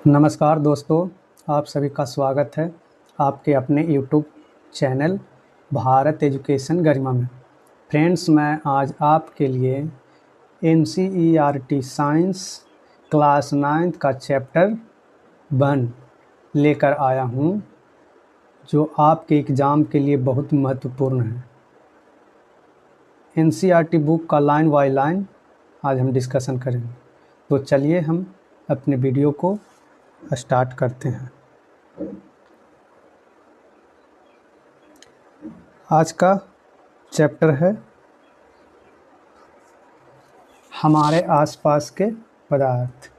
नमस्कार दोस्तों, आप सभी का स्वागत है आपके अपने यूट्यूब चैनल भारत एजुकेशन गरिमा में। फ्रेंड्स, मैं आज आपके लिए NCERT साइंस क्लास 9th का चैप्टर 1 लेकर आया हूँ, जो आपके एग्ज़ाम के लिए बहुत महत्वपूर्ण है। NCERT बुक का लाइन बाय लाइन आज हम डिस्कशन करेंगे। तो चलिए हम अपने वीडियो को स्टार्ट करते हैं। आज का चैप्टर है हमारे आसपास के पदार्थ।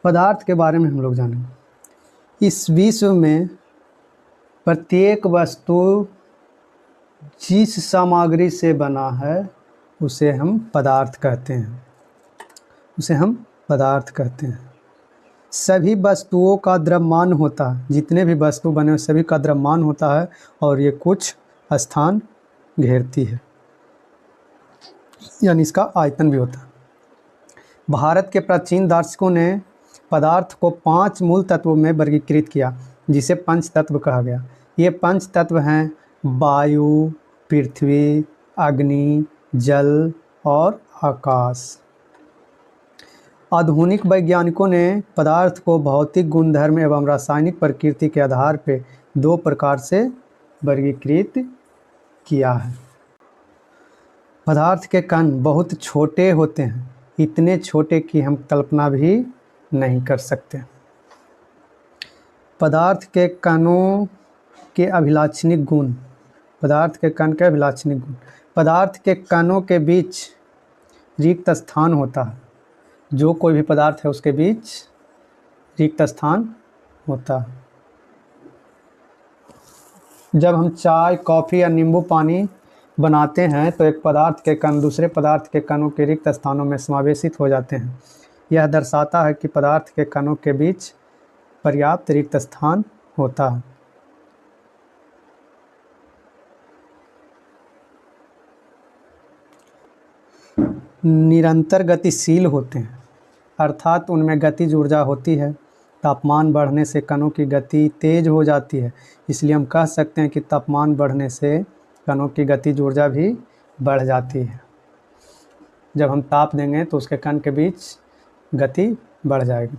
पदार्थ के बारे में हम लोग जानेंगे। इस विश्व में प्रत्येक वस्तु जिस सामग्री से बना है उसे हम पदार्थ कहते हैं। सभी वस्तुओं का द्रव्यमान होता है। जितने भी वस्तु बने सभी का द्रव्यमान होता है और ये कुछ स्थान घेरती है, यानी इसका आयतन भी होता है। भारत के प्राचीन दार्शनिकों ने पदार्थ को 5 मूल तत्वों में वर्गीकृत किया, जिसे पंच तत्व कहा गया। ये पंच तत्व हैं वायु, पृथ्वी, अग्नि, जल और आकाश। आधुनिक वैज्ञानिकों ने पदार्थ को भौतिक गुणधर्म एवं रासायनिक प्रकृति के आधार पर 2 प्रकार से वर्गीकृत किया है। पदार्थ के कण बहुत छोटे होते हैं, इतने छोटे कि हम कल्पना भी नहीं कर सकते। पदार्थ के कणों के अभिलाक्षणिक गुण। पदार्थ के कणों के बीच रिक्त स्थान होता है। जो कोई भी पदार्थ है उसके बीच रिक्त स्थान होता है। जब हम चाय, कॉफ़ी या नींबू पानी बनाते हैं तो एक पदार्थ के कण दूसरे पदार्थ के कणों के रिक्त स्थानों में समावेशित हो जाते हैं। यह दर्शाता है कि पदार्थ के कणों के बीच पर्याप्त रिक्त स्थान होता है। निरंतर गतिशील होते हैं, अर्थात उनमें गतिज ऊर्जा होती है। तापमान बढ़ने से कणों की गति तेज हो जाती है, इसलिए हम कह सकते हैं कि तापमान बढ़ने से कणों की गतिज ऊर्जा भी बढ़ जाती है। जब हम ताप देंगे तो उसके कण के बीच गति बढ़ जाएगी।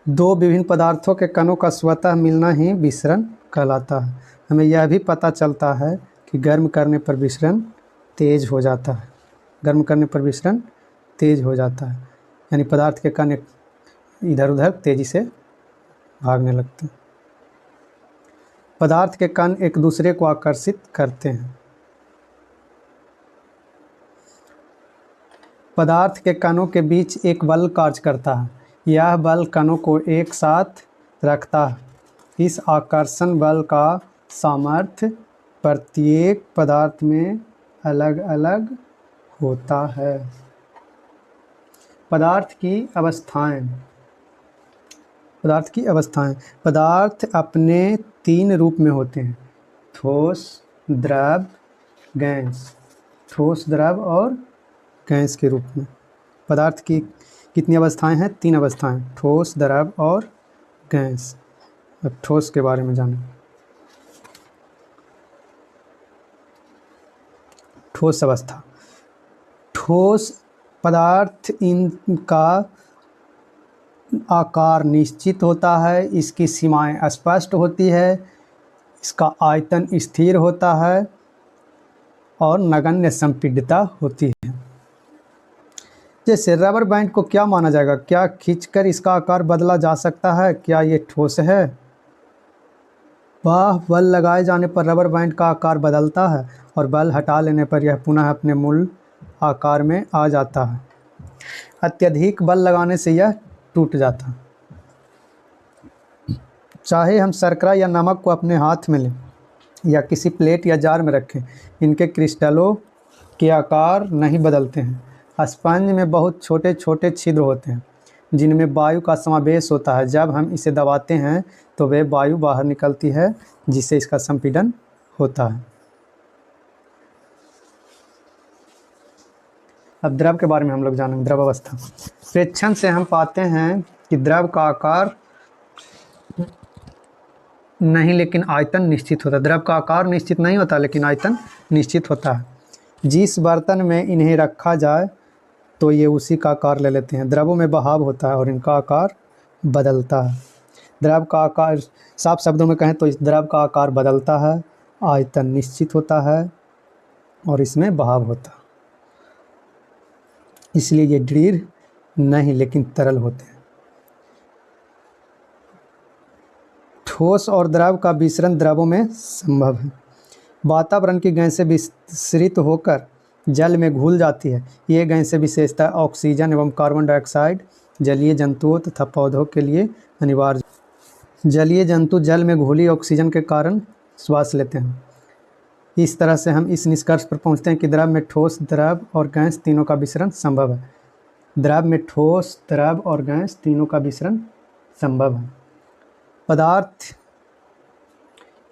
2 विभिन्न पदार्थों के कणों का स्वतः मिलना ही विसरण कहलाता है। हमें यह भी पता चलता है कि गर्म करने पर विसरण तेज हो जाता है। यानी पदार्थ के कण इधर उधर तेजी से भागने लगते हैं। पदार्थ के कण एक दूसरे को आकर्षित करते हैं। पदार्थ के कणों के बीच एक बल कार्य करता है। यह बल कणों को एक साथ रखता है। इस आकर्षण बल का सामर्थ्य प्रत्येक पदार्थ में अलग अलग होता है। पदार्थ की अवस्थाएं। पदार्थ अपने 3 रूप में होते हैं: ठोस, द्रव, गैस के रूप में। पदार्थ की कितनी अवस्थाएं हैं? 3 अवस्थाएं: ठोस, द्रव और गैस। अब ठोस के बारे में जानें। ठोस अवस्था। ठोस पदार्थ इनका आकार निश्चित होता है, इसकी सीमाएं स्पष्ट होती है, इसका आयतन स्थिर होता है और नगण्य संपीड्यता होती है। जैसे रबर बैंड को क्या माना जाएगा? क्या खींचकर इसका आकार बदला जा सकता है? क्या ये ठोस है? बल लगाए जाने पर रबर बैंड का आकार बदलता है और बल हटा लेने पर यह पुनः अपने मूल आकार में आ जाता है। अत्यधिक बल लगाने से यह टूट जाता है। चाहे हम शर्करा या नमक को अपने हाथ में लें या किसी प्लेट या जार में रखें, इनके क्रिस्टलों के आकार नहीं बदलते हैं। स्पंज में बहुत छोटे छोटे छिद्र होते हैं जिनमें वायु का समावेश होता है। जब हम इसे दबाते हैं तो वे वायु बाहर निकलती है, जिससे इसका संपीड़न होता है। अब द्रव के बारे में हम लोग जानेंगे। द्रव अवस्था प्रेक्षण से हम पाते हैं कि द्रव का आकार नहीं लेकिन आयतन निश्चित होता है। द्रव का आकार निश्चित नहीं होता लेकिन आयतन निश्चित होता है। जिस बर्तन में इन्हें रखा जाए तो ये उसी का आकार ले लेते हैं। द्रवों में बहाव होता है और इनका आकार बदलता है। द्रव का आकार साफ शब्दों में कहें तो इस द्रव का आकार बदलता है, आयतन निश्चित होता है और इसमें बहाव होता है, इसलिए ये दृढ़ नहीं लेकिन तरल होते हैं। ठोस और द्रव का मिश्रण द्रवों में संभव है। वातावरण की गैसें विसरित होकर जल में घुल जाती है। ये गैसें विशेषतः ऑक्सीजन एवं कार्बन डाइऑक्साइड जलीय जंतुओं तथा पौधों के लिए अनिवार्य। जलीय जंतु जल में घुली ऑक्सीजन के कारण श्वास लेते हैं। इस तरह से हम इस निष्कर्ष पर पहुंचते हैं कि द्रव में ठोस, द्रव और गैस तीनों का मिश्रण संभव है। द्रव में ठोस, द्रव और गैस तीनों का मिश्रण संभव है। पदार्थ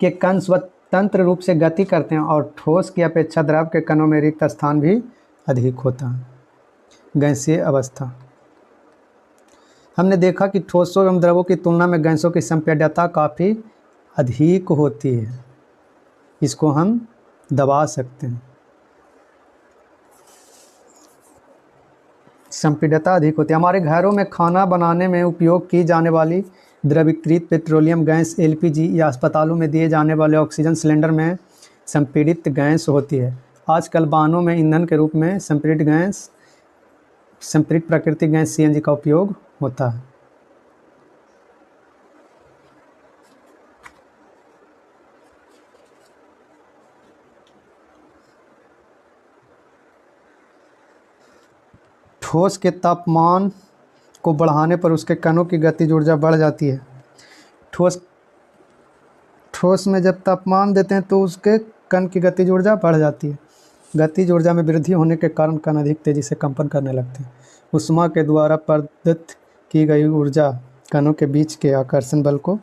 के कण स्वतंत्र रूप से गति करते हैं और ठोस की अपेक्षा द्रव के कणों में रिक्त स्थान भी अधिक होता है। गैसीय अवस्था हमने देखा कि ठोसों एवं द्रवों की तुलना में गैसों की संपीड्यता काफ़ी अधिक होती है। इसको हम दबा सकते हैं। संपीड्यता अधिक होती है। हमारे घरों में खाना बनाने में उपयोग की जाने वाली द्रवीकृत पेट्रोलियम गैस एलपीजी या अस्पतालों में दिए जाने वाले ऑक्सीजन सिलेंडर में संपीड़ित गैस होती है। आजकल वाहनों में ईंधन के रूप में संपीड़ित प्राकृतिक गैस सीएनजी का उपयोग होता है। ठोस के तापमान को बढ़ाने पर उसके कणों की गतिज ऊर्जा बढ़ जाती है। ठोस में जब तापमान देते हैं तो उसके कण की गतिज ऊर्जा बढ़ जाती है। गतिज ऊर्जा में वृद्धि होने के कारण कण अधिक तेजी से कंपन करने लगते हैं। ऊष्मा के द्वारा प्रदत्त की गई ऊर्जा कणों के बीच के आकर्षण बल को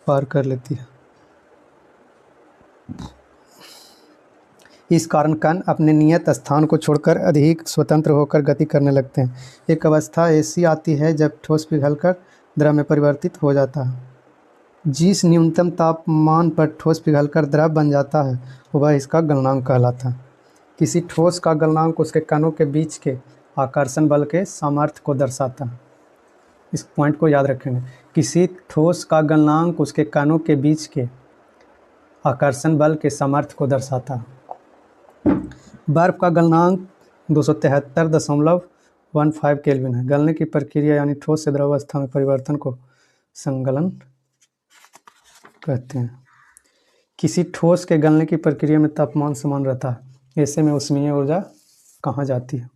पार कर लेती है। इस कारण कण अपने नियत स्थान को छोड़कर अधिक स्वतंत्र होकर गति करने लगते हैं। एक अवस्था ऐसी आती है जब ठोस पिघलकर द्रव में परिवर्तित हो जाता है। जिस न्यूनतम तापमान पर ठोस पिघलकर द्रव बन जाता है वह इसका गलनांक कहलाता है। किसी ठोस का गलनांक उसके कणों के बीच के आकर्षण बल के सामर्थ्य को दर्शाता है। इस पॉइंट को याद रखेंगे। किसी ठोस का गलनांक उसके कणों के बीच के आकर्षण बल के सामर्थ्य को दर्शाता है। बर्फ का गलनांक 273.15 केल्विन है। गलने की प्रक्रिया यानी ठोस से द्रव अवस्था में परिवर्तन को संगलन कहते हैं। किसी ठोस के गलने की प्रक्रिया में तापमान समान रहता है। ऐसे में ऊष्मीय ऊर्जा कहाँ जाती है?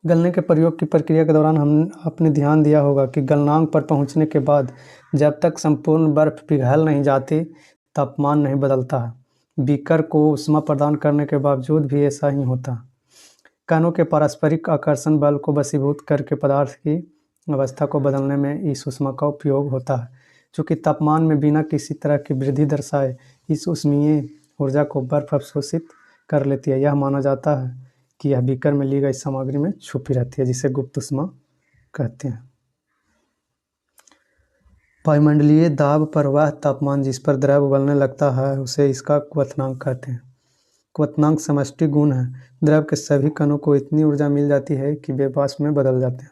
गलने के प्रयोग की प्रक्रिया के दौरान हम आपने ध्यान दिया होगा कि गलनांक पर पहुंचने के बाद जब तक संपूर्ण बर्फ पिघल नहीं जाती तापमान नहीं बदलता है। बीकर को ऊष्मा प्रदान करने के बावजूद भी ऐसा ही होता। कणों के पारस्परिक आकर्षण बल को वशीभूत करके पदार्थ की अवस्था को बदलने में इस ऊष्मा का उपयोग होता है। चूँकि तापमान में बिना किसी तरह की वृद्धि दर्शाए इस ऊष्मीय ऊर्जा को बर्फ अवशोषित कर लेती है। यह माना जाता है कि यह बीकर में ली गई सामग्री में छुपी रहती है, जिसे गुप्त ऊष्मा कहते हैं। वायुमंडलीय दाब पर वह तापमान जिस पर द्रव उबलने लगता है उसे इसका क्वथनांक कहते हैं। क्वथनांक समष्टि गुण है। द्रव के सभी कणों को इतनी ऊर्जा मिल जाती है कि वे वाष्प में बदल जाते हैं।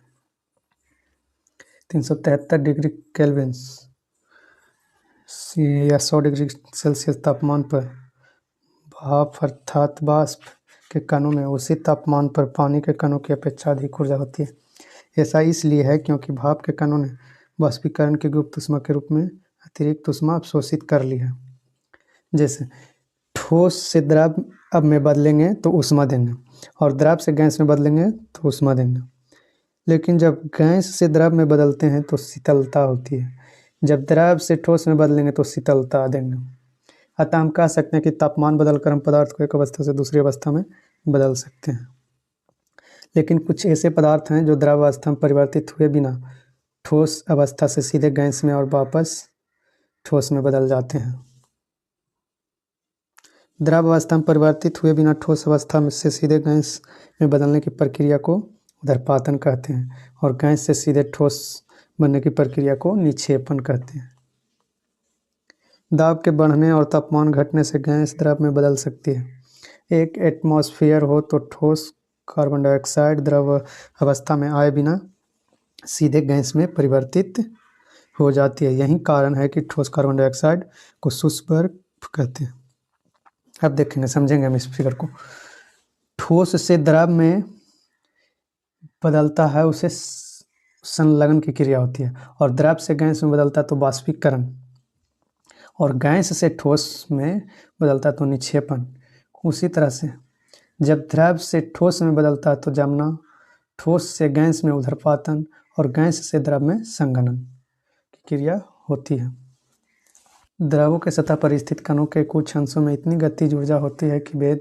373 डिग्री केल्विन या 100 डिग्री सेल्सियस तापमान पर भाप अर्थात वाष्प के कणों में उसी तापमान पर पानी के कणों की अपेक्षा अधिक ऊर्जा होती है। ऐसा इसलिए है क्योंकि भाप के कणों ने वाष्पीकरण की गुप्त ऊष्मा के रूप में अतिरिक्त ऊष्मा अवशोषित कर ली है। जैसे ठोस से द्रव अब में बदलेंगे तो ऊष्मा देंगे और द्रव से गैस में बदलेंगे तो ऊष्मा देंगे। लेकिन जब गैस से द्रव में बदलते हैं तो शीतलता होती है। जब द्रव से ठोस में बदलेंगे तो शीतलता देंगे। अतः हम कह सकते हैं कि तापमान बदलकर हम पदार्थ को एक अवस्था से दूसरी अवस्था में बदल सकते हैं। लेकिन कुछ ऐसे पदार्थ हैं जो द्रव अवस्था में परिवर्तित हुए बिना ठोस अवस्था से सीधे गैस में और वापस ठोस में बदल जाते हैं। द्रव अवस्था में परिवर्तित हुए बिना ठोस अवस्था में से सीधे गैस में बदलने की प्रक्रिया को उदरपातन कहते हैं और गैस से सीधे ठोस बनने की प्रक्रिया को निक्षेपण कहते हैं। दाब के बढ़ने और तापमान घटने से गैस द्रव में बदल सकती है। एक एटमॉस्फेयर हो तो ठोस कार्बन डाइऑक्साइड द्रव अवस्था में आए बिना सीधे गैस में परिवर्तित हो जाती है। यही कारण है कि ठोस कार्बन डाइऑक्साइड को शुष्क बर्फ कहते हैं। अब देखेंगे, समझेंगे हम इस फिगर को। ठोस से द्रव में बदलता है उसे संलग्न की क्रिया होती है और द्रव से गैस में बदलता है तो वाष्पीकरण, और गैस से ठोस में बदलता है तो निक्षेपण। उसी तरह से जब द्रव से ठोस में बदलता है तो जमना, ठोस से गैस में उदरपातन और गैस से द्रव में संघनन की क्रिया होती है। द्रवों के सतह पर स्थित कणों के कुछ अंशों में इतनी गतिज ऊर्जा होती है कि वे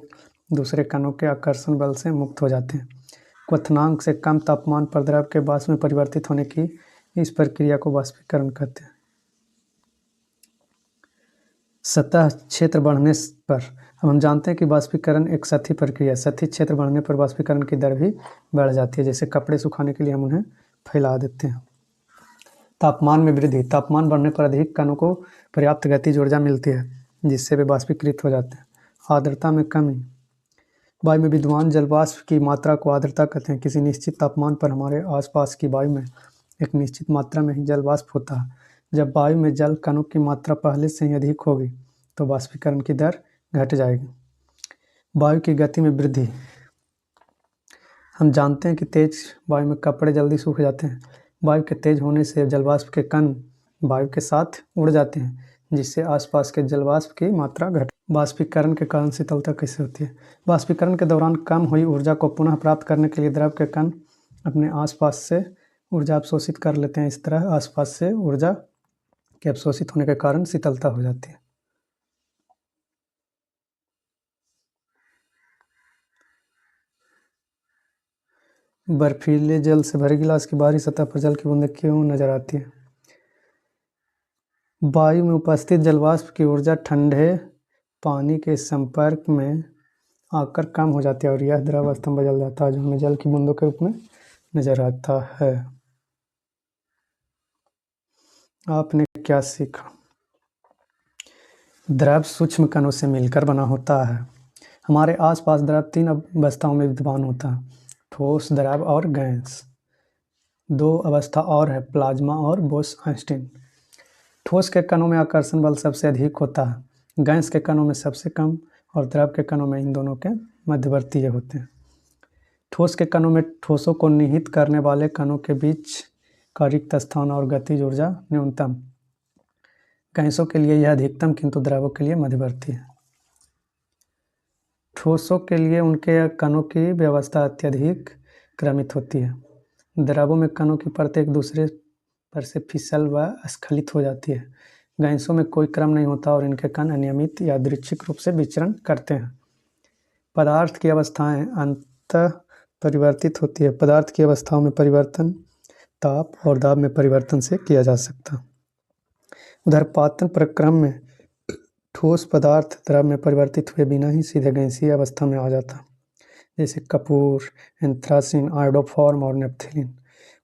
दूसरे कणों के आकर्षण बल से मुक्त हो जाते हैं। क्वथनांक से कम तापमान पर द्रव के वाष्प में परिवर्तित होने की इस प्रक्रिया को वाष्पीकरण कहते हैं। सतह क्षेत्र बढ़ने पर अब हम जानते हैं कि वाष्पीकरण एक सतही प्रक्रिया है। सतही क्षेत्र बढ़ने पर वाष्पीकरण की दर भी बढ़ जाती है। जैसे कपड़े सुखाने के लिए हम उन्हें फैला देते हैं। तापमान में वृद्धि, तापमान बढ़ने पर अधिक कणों को पर्याप्त गतिज ऊर्जा मिलती है जिससे वे वाष्पीकृत हो जाते हैं। आर्द्रता में कमी, वायु में विद्यमान जलवाष्प की मात्रा को आर्द्रता कहते हैं। किसी निश्चित तापमान पर हमारे आसपास की वायु में एक निश्चित मात्रा में ही जलवाष्प होता है। जब वायु में जल कणों की मात्रा पहले से ही अधिक होगी तो वाष्पीकरण की दर घट जाएगी। वायु की गति में वृद्धि, हम जानते हैं कि तेज वायु में कपड़े जल्दी सूख जाते हैं। वायु के तेज होने से जलवाष्प के कण वायु के साथ उड़ जाते हैं जिससे आसपास के जलवाष्प की मात्रा घट। वाष्पीकरण के कारण शीतलता कैसे होती है? वाष्पीकरण के दौरान कम हुई ऊर्जा को पुनः प्राप्त करने के लिए द्रव के कण अपने आसपास से ऊर्जा अवशोषित कर लेते हैं। इस तरह आसपास से ऊर्जा के अवशोषित होने के कारण शीतलता हो जाती है। बर्फीले जल से भरे गिलास की बाहरी सतह पर जल की बूंदें क्यों नजर आती है? वायु में उपस्थित जलवाष्प की ऊर्जा ठंडे पानी के संपर्क में आकर कम हो जाती है और यह द्रव अवस्था में बदल जाता है जो हमें जल की बूंदों के रूप में नजर आता है। आपने क्या सीखा? द्रव सूक्ष्म कणों से मिलकर बना होता है। हमारे आसपास द्रव तीन अवस्थाओं में विद्यमान होता है, ठोस, द्रव और गैस। दो अवस्था और है, प्लाज्मा और बोस-आइंस्टीन। ठोस के कणों में आकर्षण बल सबसे अधिक होता है, गैस के कणों में सबसे कम और द्रव के कणों में इन दोनों के मध्यवर्ती होते हैं। ठोस के कणों में ठोसों को निहित करने वाले कणों के बीच का रिक्त स्थान और गतिज ऊर्जा न्यूनतम। गैसों के लिए यह अधिकतम किंतु द्रवों के लिए मध्यवर्ती है। ठोसों के लिए उनके कणों की व्यवस्था अत्यधिक क्रमित होती है। द्रवों में कणों की परतें एक दूसरे पर से फिसल व स्खलित हो जाती है। गैसों में कोई क्रम नहीं होता और इनके कण अनियमित यादृच्छिक रूप से विचरण करते हैं। पदार्थ की अवस्थाएं अंततः परिवर्तित होती है। पदार्थ की अवस्थाओं में परिवर्तन ताप और दाब में परिवर्तन से किया जा सकता है। उदरपातन प्रक्रम में ठोस पदार्थ द्रव में परिवर्तित हुए बिना ही सीधे गैसीय अवस्था में आ जाता, जैसे कपूर, एंथ्रासीन, आयोडोफॉर्म और नेप्थलीन।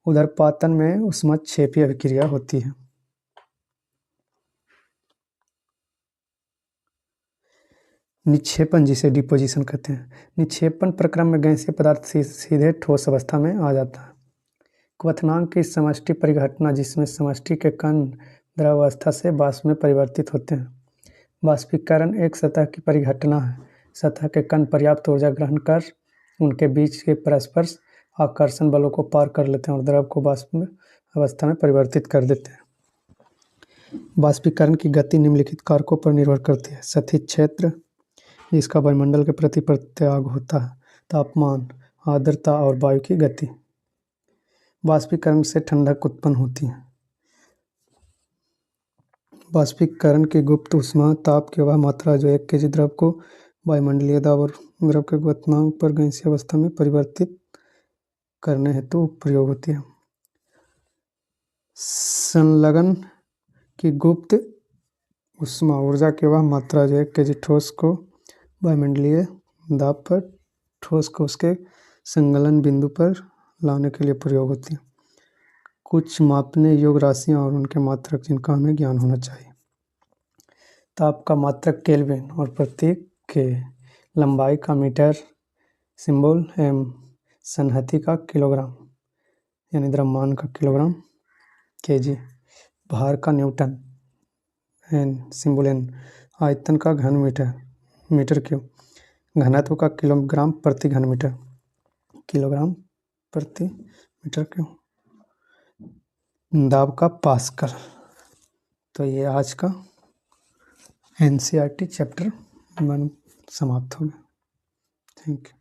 उदरपातन में ऊष्मक्षेपीय अभिक्रिया होती है। निक्षेपण, जिसे डिपोजिशन कहते हैं, निक्षेपण प्रक्रम में गैसीय पदार्थ सीधे ठोस अवस्था में आ जाता है। क्वथनांक की समष्टि परिघटना, जिसमें समष्टि के कण द्रव अवस्था से वाष्प में परिवर्तित होते हैं। वाष्पीकरण एक सतह की परिघटना है। सतह के कण पर्याप्त ऊर्जा ग्रहण कर उनके बीच के परस्पर आकर्षण बलों को पार कर लेते हैं और द्रव को वाष्प अवस्था में परिवर्तित कर देते हैं। वाष्पीकरण की गति निम्नलिखित कारकों पर निर्भर करती है। सतही क्षेत्र, जिसका वायुमंडल के प्रति प्रत्याग होता है, तापमान, आर्द्रता और वायु की गति। वाष्पीकरण से ठंडक उत्पन्न होती है। वाष्पीकरण की गुप्त ऊष्मा ताप की वह मात्रा जो 1 kg द्रव को वायुमंडलीय दाब और द्रव के क्वथनांक पर गैसीय अवस्था में परिवर्तित करने हेतु प्रयोग होती है। संलग्न की गुप्त ऊष्मा ऊर्जा की वह मात्रा जो 1 kg ठोस को वायुमंडलीय दाब पर ठोस को उसके संकलन बिंदु पर लाने के लिए प्रयोग होती है। कुछ मापने योग्य राशियाँ और उनके मात्रक जिनका हमें ज्ञान होना चाहिए। ताप का मात्रक केल्विन और प्रतीक के, लंबाई का मीटर, सिंबल एम, संहति का किलोग्राम यानी द्रव्यमान का किलोग्राम, केजी, भार का न्यूटन, एन, सिंबल एन, आयतन का घन मीटर, मीटर क्यूब, घनत्व का किलोग्राम प्रति घन मीटर, किलोग्राम प्रति मीटर क्यूब, दाब का पास्कल। तो ये आज का एनसीईआरटी चैप्टर 1 समाप्त हो गया। Thank you.